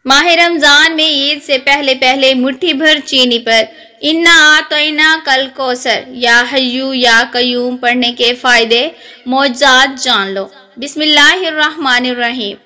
माह रमजान में ईद से पहले पहले मुट्ठी भर चीनी पर इन्ना आतोइना कल कौसर या हय्यू या कयूम पढ़ने के फायदे मौजज़ात जान लो। बिस्मिल्लाहिर्रहमानिर्रहीम।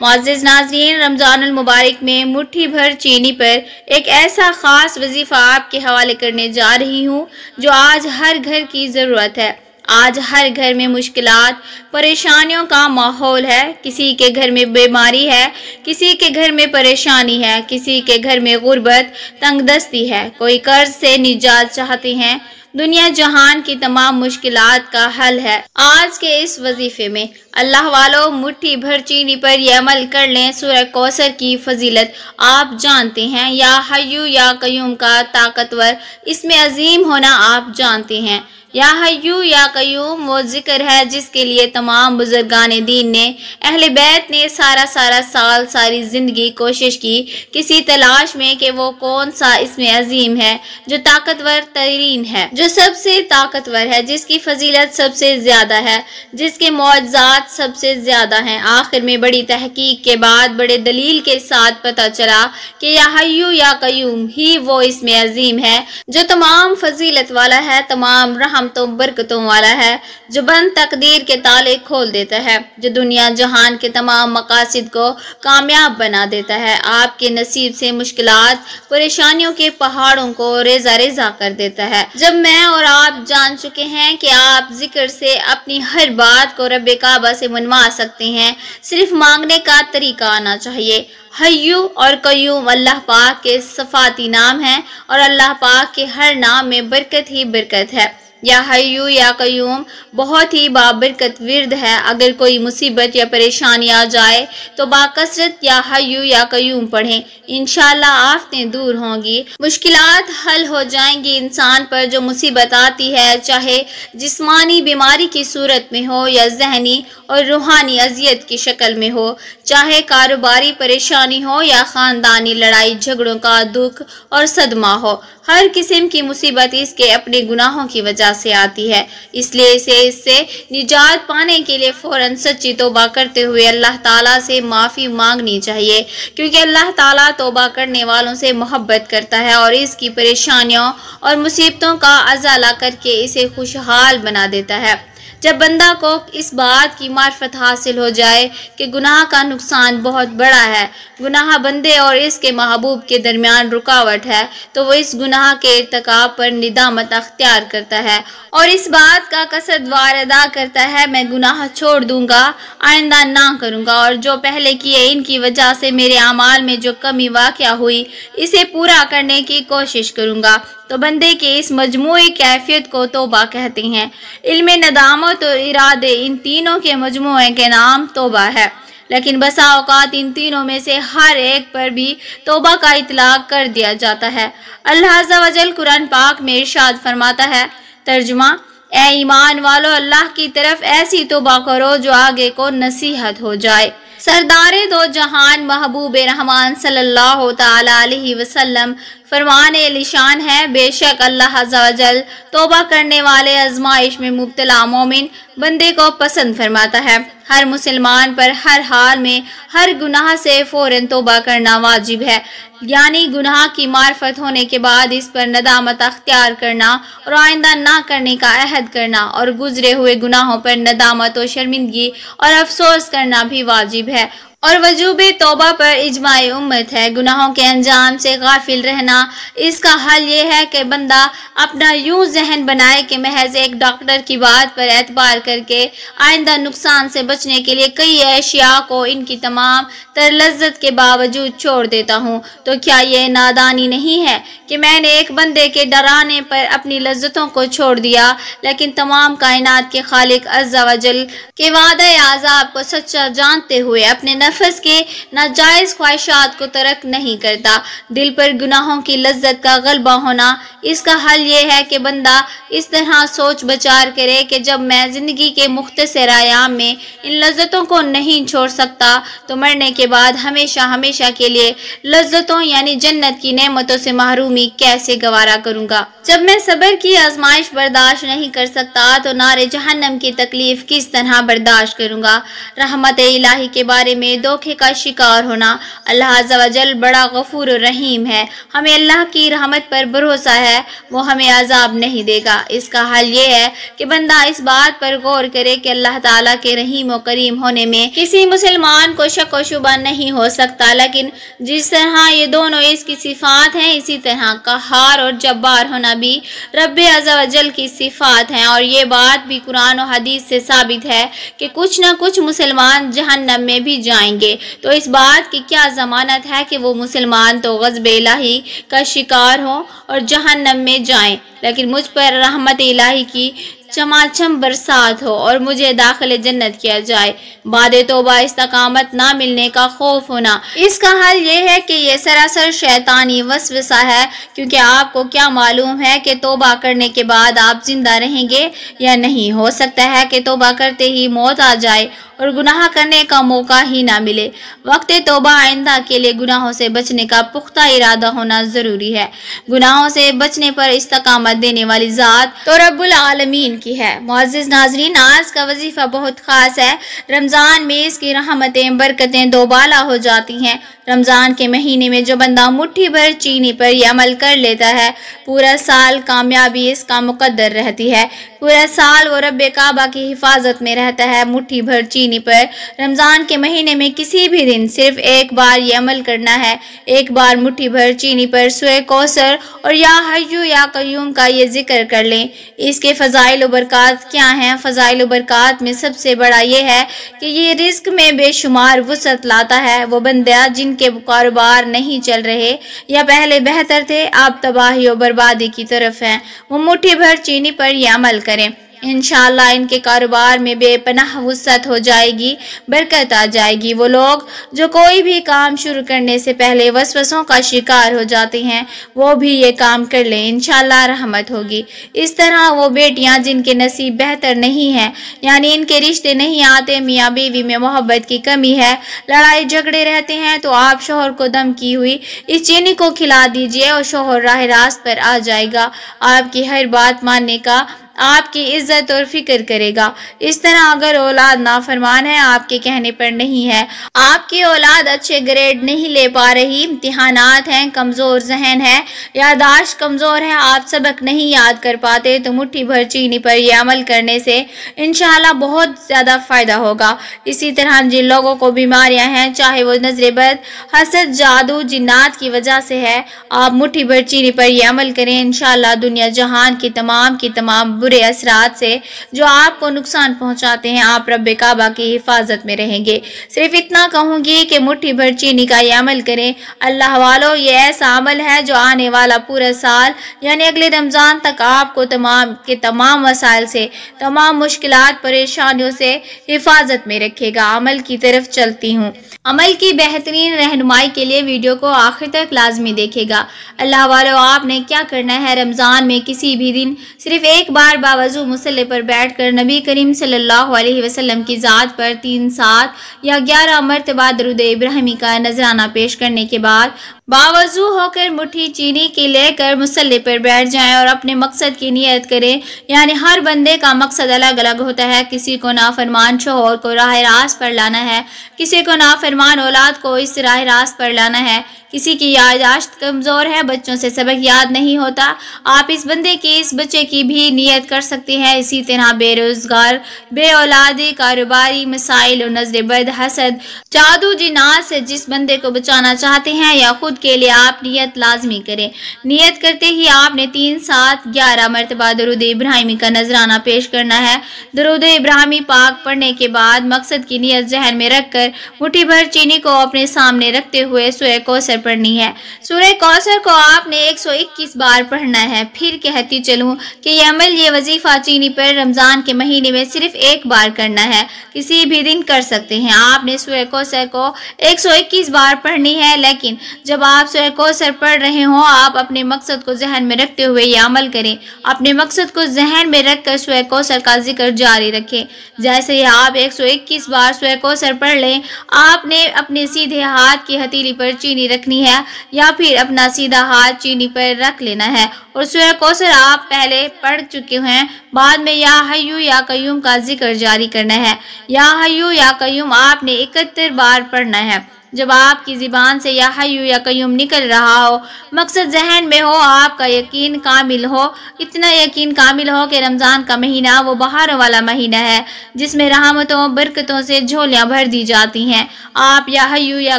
मुअज़्ज़िज़ नाज़रीन, रमज़ानुल मुबारक में मुट्ठी भर चीनी पर एक ऐसा ख़ास वजीफ़ा आपके हवाले करने जा रही हूँ जो आज हर घर की ज़रूरत है। आज हर घर में मुश्किलात, परेशानियों का माहौल है। किसी के घर में बीमारी है, किसी के घर में परेशानी है, किसी के घर में गुर्बत, तंगदस्ती है, कोई कर्ज से निजात चाहते हैं। दुनिया जहान की तमाम मुश्किलात का हल है। आज के इस वजीफे में अल्लाह वालों, मुट्ठी भर चीनी पर यह अमल कर लें। सूरह कौसर की फजीलत आप जानते हैं। या हय्यू या कयूम का ताकतवर, इसमें अजीम होना आप जानते हैं। या हय्यू या कयूम वो जिक्र है जिसके लिए तमाम बुजुर्गान दीन ने, अहले बैत ने सारा साल, सारी जिंदगी कोशिश की किसी तलाश में कि वो कौन सा इसमें अजीम है जो ताकतवर तरीन है, जो सबसे ताकतवर है, जिसकी फजीलत सबसे ज्यादा है, जिसके मौजज़ात सबसे ज्यादा हैं। आखिर में बड़ी तहकीक के बाद बड़े दलील के साथ पता चला कि या हय्यू या कयूम ही वो इसमें अजीम है जो तमाम फजीलत वाला है, तमाम तो बरकतों वाला है, जो बंद तकदीर के ताले खोल देता है, जो दुनिया जहान के तमाम मकासिद को कामयाब बना देता है, आपके नसीब से मुश्किलात, परेशानियों के पहाड़ों को रेजा रेजा कर देता है। जब मैं और आप जान चुके हैं कि आप जिक्र से अपनी हर बात को रब्बे काबा से मनवा सकते हैं, सिर्फ मांगने का तरीका आना चाहिए। हय्यू और कयूम अल्लाह पाक के सफाती नाम हैं और अल्लाह पाक के हर नाम में बरकत ही बरकत है। या हय्यू या कयूम बहुत ही बाबरकत विर्द है। अगर कोई मुसीबत या परेशानी आ जाए तो बाकसरत या हय्यू या कयूम पढ़ें, इंशाअल्लाह आफतें दूर होंगी, मुश्किलात हल हो जाएंगी। इंसान पर जो मुसीबत आती है, चाहे जिस्मानी बीमारी की सूरत में हो या जहनी और रूहानी अजियत की शक्ल में हो, चाहे कारोबारी परेशानी हो या खानदानी लड़ाई झगड़ों का दुख और सदमा हो, हर किस्म की मुसीबत इसके अपने गुनाहों की वजह से आती है। इसलिए इससे निजात पाने के लिए फौरन सच्ची तौबा करते हुए अल्लाह ताला से माफ़ी मांगनी चाहिए, क्योंकि अल्लाह ताला तौबा करने वालों से मोहब्बत करता है और इसकी परेशानियों और मुसीबतों का अज़ाला करके इसे खुशहाल बना देता है। जब बंदा को इस बात की मार्फत हासिल हो जाए कि गुनाह का नुकसान बहुत बड़ा है, गुनाह बंदे और इसके महबूब के दरमियान रुकावट है, तो वो इस गुनाह के इर्तिकाब पर निदामत अख्तियार करता है और इस बात का कसद वारदा करता है, मैं गुनाह छोड़ दूंगा, आइंदा ना करूंगा और जो पहले किए इनकी वजह से मेरे अमाल में जो कमी वाक़या हुई इसे पूरा करने की कोशिश करूंगा। तो बंदे की इस मजमूई कैफियत को तौबा कहते हैं। इल्म, नदामत और इरादे, इन तीनों के मजमूए के नाम तौबा है। लेकिन बसा औकात इन तीनों में से हर एक पर भी तौबा का इतलाक कर दिया जाता है। अल्लाह अज़्ज़ा वजल कुरान पाक में इरशाद फरमाता है, तर्जुमा, ए ईमान वालो, अल्लाह की तरफ ऐसी तौबा करो जो आगे को नसीहत हो जाए। सरदारे दो जहान महबूब रहमान सल्लल्लाहु ताला अलैहि वसल्लम फरमान लिशान है, बेशक अल्लाह अज़्ज़ा वजल तौबा करने वाले आजमाइश में मुब्तला मोमिन बंदे को पसंद फरमाता है। हर मुसलमान पर हर हाल में हर गुनाह से फौरन तौबा करना वाजिब है, यानी गुनाह की मार्फत होने के बाद इस पर नदामत अख्तियार करना और आइंदा ना करने का अहद करना और गुजरे हुए गुनाहों पर नदामत और शर्मिंदगी और अफसोस करना भी वाजिब है। और वजूब तौबा पर इजमाए उम्मत है। गुनाहों के अंजाम से गाफिल रहना, इसका हल ये है कि बंदा अपना यूं जहन बनाए कि महज एक डॉक्टर की बात पर एतबार करके आइंदा नुकसान से बचने के लिए कई अशिया को इनकी तमाम तर लज्जत के बावजूद छोड़ देता हूँ। तो क्या ये नादानी नहीं है कि मैंने एक बंदे के डराने पर अपनी लज्जतों को छोड़ दिया, लेकिन तमाम कायनात के खालिक अज़्ज़ा वजल के वादे आज़ाब को सच्चा जानते हुए अपने नफस के नाजायज ख्वाहिशात को तरक नहीं करता। दिल पर गुनाहों की लज्जत का गलबा होना, इसका हल ये है कि बंदा इस तरह सोच विचार करे कि जब मैं जिंदगी के मुख्तसर आयाम में इन लज्जतों को नहीं छोड़ सकता तो मरने के बाद हमेशा हमेशा के लिए लज्जतों यानी जन्नत की नेमतों से महरूमी कैसे गवारा करूंगा। जब मैं सब्र की आजमाइश बर्दाश्त नहीं कर सकता तो नारे जहन्नम की तकलीफ किस तरह बर्दाश्त करूंगा। रहमत इलाही के बारे में धोखे का शिकार होना। अल्लाह अज़्ज़ा व जल बड़ा गफूर और रहीम है। हमें अल्लाह की रहमत पर भरोसा है, वो हमें अजाब नहीं देगा। इसका हल ये है कि बंदा इस बात पर गौर करे कि अल्लाह ताला के रहीम और करीम होने में किसी मुसलमान को शक व शुबा नहीं हो सकता। लेकिन जिस तरह ये दोनों इसकी सिफात हैं, इसी तरह कहार और जब्बार होना भी रब्बे अज़्ज़ा व जल की सिफात हैं। और ये बात भी कुरान और हदीस से साबित है कि कुछ न कुछ मुसलमान जहन्नम में भी जाएंगे। तो इस बात की क्या जमानत है कि वो मुसलमान तो गज़ब इलाही का शिकार हो और जहन्नम में जाएं, लेकिन मुझ पर रहमत इलाही की चमाचम बरसात हो और मुझे दाखिल जन्नत किया जाए। बादे तौबा इस्तकामत ना मिलने का खौफ होना, इसका हल ये है कि ये सरासर शैतानी वसवसा है, क्योंकि आपको क्या मालूम है कि तौबा करने के बाद आप जिंदा रहेंगे या नहीं। हो सकता है कि तौबा करते ही मौत आ जाए और गुनाह करने का मौका ही ना मिले। वक्त तौबा आइंदा के लिए गुनाहों से बचने का पुख्ता इरादा होना जरूरी है। गुनाहों से बचने पर इस्तकामत देने वाली ज़ात तो रब्बुल आलमीन की है। मुअज़्ज़िज़ नाज़रीन, आज का वजीफा बहुत खास है। रमज़ान में इसकी रहमतें बरकतें दोबाला हो जाती हैं। रमज़ान के महीने में जो बंदा मुट्ठी भर चीनी पर यह अमल कर लेता है, पूरा साल कामयाबी इसका मुकद्दर रहती है। पूरा साल वो रब्बे काबा की हिफाजत में रहता है। मुट्ठी भर चीनी पर रमज़ान के महीने में किसी भी दिन सिर्फ एक बार ये अमल करना है। एक बार मुट्ठी भर चीनी पर सूरह कौसर और या हय्यू या कय्यूम का ये जिक्र कर लें। इसके फ़ज़ाइल व बरक़ात क्या हैं? फ़ज़ाइल व बरक़ात में सबसे बड़ा ये है कि ये रिज़्क़ में बेशुमार वुसअत लाता है। वो बंदा जिनके कारोबार नहीं चल रहे या पहले बेहतर थे, अब तबाही और बर्बादी की तरफ हैं, वो मुट्ठी भर चीनी पर यह अमल करें। इंशाअल्लाह इनके कारोबार में बेपनाह वुसअत हो जाएगी, बरकत आ जाएगी। वो लोग जो कोई भी काम शुरू करने से पहले वसवसों का शिकार हो जाते हैं, वो भी ये काम कर लें, इंशाअल्लाह रहमत होगी। इस तरह वो बेटियां जिनके नसीब बेहतर नहीं है, यानी इनके रिश्ते नहीं आते, मियाँ बीवी में मोहब्बत की कमी है, लड़ाई झगड़े रहते हैं, तो आप शोहर को दम की हुई इस चीनी को खिला दीजिए और शोहर राह रास्त पर आ जाएगा। आपकी हर बात मानने का, आपकी इज्जत और फिक्र करेगा। इस तरह अगर औलाद नाफरमान है, आपके कहने पर नहीं है, आपकी औलाद अच्छे ग्रेड नहीं ले पा रही, इम्तिहानात हैं, कमज़ोर जहन है, यादाश्त कमज़ोर है, आप सबक नहीं याद कर पाते, तो मुट्ठी भर चीनी पर यह अमल करने से इंशाअल्लाह बहुत ज़्यादा फ़ायदा होगा। इसी तरह जिन लोगों को बीमारियां हैं, चाहे वो नजर बद, हसद, जादू, जिन्नात की वजह से है, आप मुट्ठी भर चीनी पर यह अमल करें। इंशाअल्लाह दुनिया जहान की तमाम बुरे असरात से जो आपको नुकसान पहुंचाते हैं, आप रब्बे काबा की हिफाजत में रहेंगे। सिर्फ इतना कहूंगी कि मुट्ठी भर चीनी का ये अमल करें। अल्लाह वालों, ये ऐसा अमल है जो आने वाला पूरा साल यानी अगले रमज़ान तक आपको तमाम वसाइल से, तमाम मुश्किलात परेशानियों से हिफाजत में रखेगा। अमल की तरफ चलती हूँ। अमल की बेहतरीन रहनुमाई के लिए वीडियो को आखिर तक लाजमी देखेगा। अल्लाह वालों, आपने क्या करना है, रमज़ान में किसी भी दिन सिर्फ एक बार बावजू मुसल्ले पर बैठकर नबी करीम सल्लल्लाहु अलैहि वसल्लम की ज़ात पर 3 7 या 11 मरतबा दरूद इब्राहिमी का नजराना पेश करने के बाद बावजू होकर मुट्ठी चीनी की लेकर मुसल्ले पर बैठ जाएं और अपने मकसद की नियत करें। यानी हर बंदे का मकसद अलग अलग होता है। किसी को नाफरमान शोहर को राह रास्त पर लाना है, किसी को नाफरमान औलाद को इस राह रास्त पर लाना है, किसी की याददाश्त कमज़ोर है, बच्चों से सबक याद नहीं होता, आप इस बंदे की, इस बच्चे की भी नियत कर सकते हैं। इसी तरह बेरोज़गार, बे औलादी, कारोबारी मसाइल और नजर बद, हसद, जादू, जिन्नात से जिस बंदे को बचाना चाहते हैं या खुद के लिए आप नियत लाजमी करें। नियत करते ही आपने 3 7 11 मरतबा दरूद इब्राहिमी का नजराना पेश करना है। दरूद इब्राहिमी पाक पढ़ने के बाद मकसद की नियत जहन में रखकर मुट्ठी भर चीनी को अपने सामने रखते हुए सूरह कौसर पढ़नी है। सूरह कौसर को आपने 121 बार पढ़ना है। फिर कहती चलूं कि ये अमल, ये वजीफा चीनी पर रमज़ान के महीने में सिर्फ एक बार करना है, किसी भी दिन कर सकते हैं। आपने सूरह कौसर को 121 बार पढ़नी है, लेकिन जब आप सूरह कौसर पढ़ रहे हो, आप अपने मकसद को जहन में रखते हुए ये अमल करें। अपने मकसद को जहन में रखकर सूरह कौसर का जिक्र जारी रखें। जैसे ही आप 121 बार सूरह कौसर पढ़ लें, आपने अपने सीधे हाथ की हथेली पर चीनी रखनी رکھنی ہے یا پھر اپنا سیدھا ہاتھ چینی پر رکھ لینا ہے۔ اور سورہ کوثر آپ پہلے پڑھ چکے ہیں، بعد میں یا حیو یا قیوم کا ذکر جاری کرنا ہے۔ یا حیو یا قیوم آپ نے 71 بار پڑھنا ہے۔ جب آپ کی زبان سے یا حیو یا قیوم نکل رہا ہو، مقصد ذہن میں ہو، آپ کا یقین کامل ہو، اتنا یقین کامل ہو کہ رمضان کا مہینہ وہ بہاروں والا مہینہ ہے جس میں رحمتوں برکتوں سے جھولیاں بھر دی جاتی ہیں۔ آپ یا حیو یا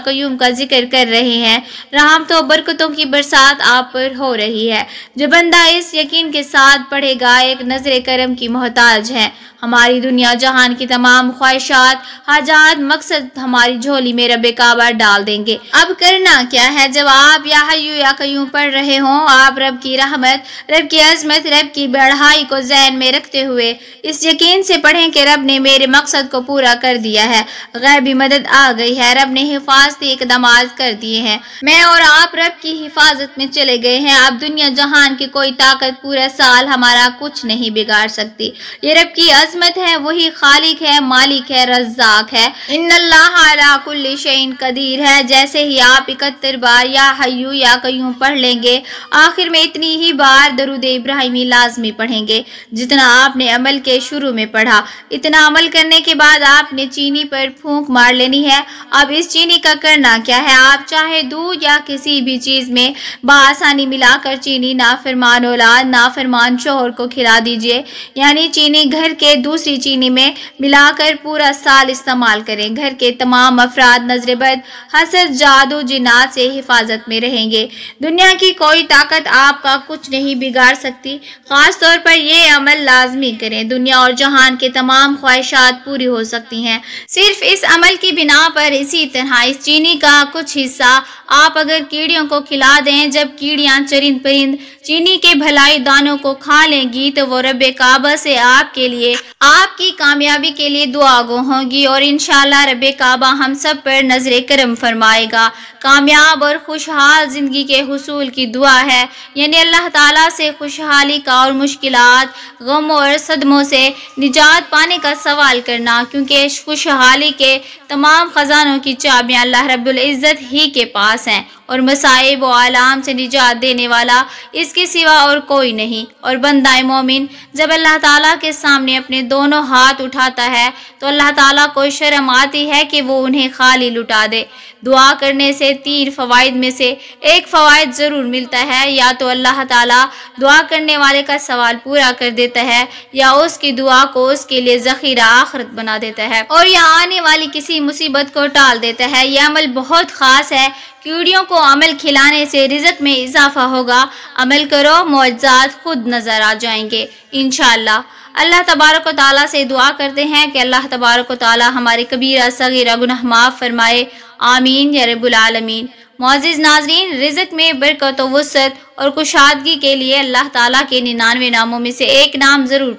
قیوم کا ذکر کر رہے ہیں، رحمتوں برکتوں کی برسات آپ پر ہو رہی ہے۔ جو بندہ اس یقین کے ساتھ پڑھے گا ایک نظر کرم کی محتاج ہے۔ ہماری دنیا جہان کی تمام خواہشات حاجات مقصد ہماری جھولی میں رب کعبہ ڈال دیں گے۔ اب کرنا کیا ہے؟ جب آپ یا حیو یا قیوم پڑھ رہے ہوں، آپ رب کی رحمت، رب کی عظمت، رب کی بڑائی کو ذہن میں رکھتے ہوئے اس یقین سے پڑھیں کہ رب نے میرے مقصد کو پورا کر دیا ہے، غیبی مدد آ گئی ہے، رب نے حفاظتی اقدامات کر دیے ہیں، میں اور آپ رب کی حفاظت میں چلے گئے ہیں۔ اب دنیا جہان کی کوئی طاقت پورا سال ہمارا کچھ نہیں بگاڑ سکتی۔ یہ رب کی عظمت ہے، وہی خالق ہے، مالک ہے، رزاق ہے۔ ان اللہ علی کل شیء قدیر ہے۔ جیسے ہی آپ 71 بار یا حیو یا قیوم پڑھ لیں گے، آخر میں اتنی ہی بار درود ابراہیمی لازمی پڑھیں گے جتنا آپ نے عمل کے شروع میں پڑھا۔ اتنا عمل کرنے کے بعد آپ نے چینی پر پھونک مار لینی ہے۔ اب اس چینی کا کرنا کیا ہے؟ آپ چاہے دودھ یا کسی بھی چیز میں بآسانی ملا کر چینی نافرمان اولاد، نافرمان شوہر کو کھلا دیجئے، یعنی چینی گھر کے دوسری چینی میں ملا کر پورا سال استعمال کریں۔ گھر کے تمام افراد نظر بد، حسد، جادو، جنات سے حفاظت میں رہیں گے۔ دنیا کی کوئی طاقت آپ کا کچھ نہیں بگاڑ سکتی۔ خاص طور پر یہ عمل لازمی کریں، دنیا اور جہان کے تمام خواہشات پوری ہو سکتی ہیں صرف اس عمل کی بنا پر۔ اسی طرح اس چینی کا کچھ حصہ آپ اگر کیڑیوں کو کھلا دیں، جب کیڑیاں چرند پرند چینی کے بھلائی دانوں کو کھا لیں گی تو وہ رب کعبہ سے آپ کے لیے، آپ کی کامیابی کے لیے دعا گو ہوں گی، اور انشاءاللہ رب کعبہ ہم سب پر نظر کرم فرمائے گا۔ کامیاب اور خوشحال زندگی کے حصول کی دعا ہے، یعنی اللہ تعالیٰ سے خوشحالی کا اور مشکلات، غم اور صدموں سے نجات پانے کا سوال کرنا، کیونکہ خوشحالی کے تمام خزانوں کی چابیاں اللہ رب العزت ہی کے پاس ہیں، اور مصائب و آلام سے نجات دینے والا اس کے سوا اور کوئی نہیں۔ اور بندہ مومن جب اللہ تعالیٰ کے سامنے اپنے دونوں ہاتھ اٹھاتا ہے تو اللہ تعالیٰ کو شرم آتی ہے کہ وہ انہیں خالی لٹا دے۔ دعا کرنے سے 3 فوائد میں سے ایک فوائد ضرور ملتا ہے، یا تو اللہ تعالیٰ دعا کرنے والے کا سوال پورا کر دیتا ہے، یا اس کی دعا کو اس کے لیے ذخیرہ آخرت بنا دیتا ہے، اور یا آنے والی کسی مصیبت کو ٹال دیتا ہے۔ یہ عمل بہت خاص ہے۔ کیڑیوں کو عمل کھلانے سے رزق میں اضافہ ہوگا۔ عمل کرو، معجزات خود نظر آ جائیں گے انشاءاللہ۔ اللہ تبارک و تعالیٰ سے دعا کرتے ہیں کہ اللہ تبارک و تعالیٰ ہمارے کبیرہ صغیرہ گناہ معاف فرمائے، آمین یا رب العالمین۔ معزز ناظرین، رزق میں برکت و وسعت اور کشادگی کے لیے اللہ تعالیٰ کے 99 ناموں میں سے ایک نام ضرور